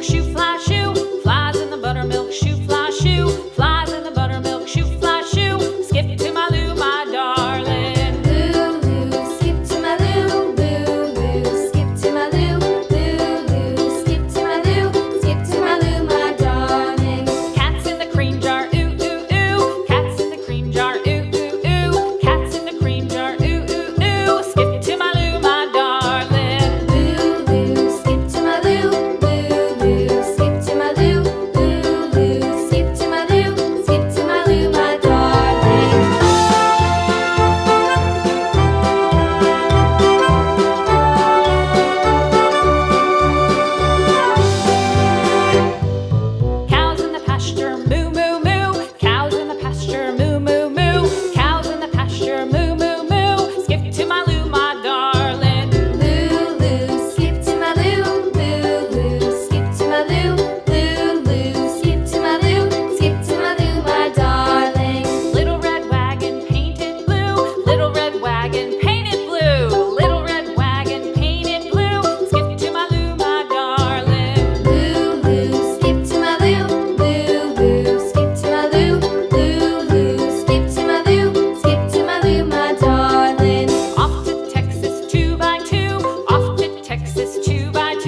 buttermilk shoe, fly shoe. Flies in the buttermilk shoe, fly shoe. Flies in the buttermilk shoe, fly shoe. Skip to my Lou, my darling. Lulu, skip to my Lou, Lulu, skip to my Lou, Lulu, skip to my Lou, skip to my Lou, my darling. Cats in the cream jar, ooh, ooh, ooh. Cats in the cream jar, ooh, ooh, ooh. Cats in the cream jar, ooh, ooh, ooh. Skip to my Lou, my darling. Lulu, skip to my Lou, Lulu, skip to my Lou, Lulu, skip to my Lou, skip to my Lou, my darling. Cows in the pasture, moo, moo, moo. Cows in the pasture, moo, moo, moo. Cows in the pasture, moo, moo, moo. Skip to my Lou, my darling. Lulu, skip to my Lou, Lulu, skip to my Lou, Lulu, skip to my Lou, skip to my Lou, my darling. Little red wagon painted blue. Little red wagon painted blue. Little red wagon painted blue. Skip to my Lou, my darling. Lulu, skip to my Lou, Lulu, skip to my Lou, Lulu, skip to my Lou, skip to my Lou, my darling. Off to Texas 2x2. Off to Texas 2x2.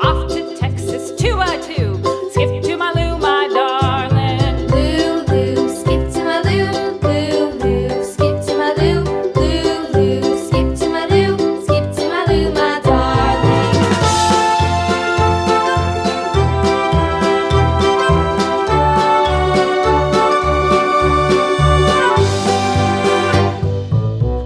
Off to Texas 2x2. Skip to my Lou, my darling. Lulu, skip to my Lou, Lulu, skip to my Lou, Lulu, skip to my Lou, skip to my Lou, my darling.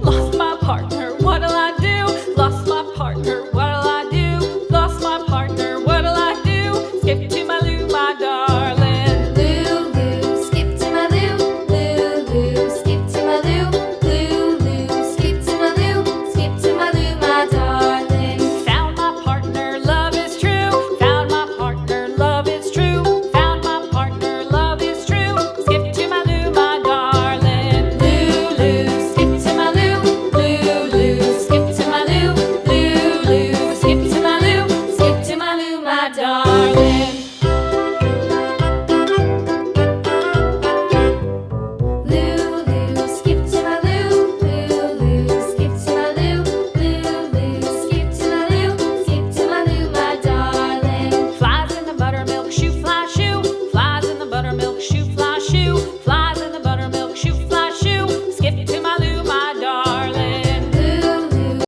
Lost my partner, what'll I do? Lost my partner, what'll I do? Lost my partner, what'll I do? Skip to my Lou, my darling. Lulu, skip to my Lou, Lulu, skip to my Lou, Lulu, skip to my Lou, skip to my Lou, my darling. Found my partner, love is true. Found my partner, love is true. Found my partner, love is true. Skip to my Lou, my darling. Lulu, skip to my Lou, Lulu, skip to my Lou, Lulu, skip to my Lou, skip to my Lou, my darling.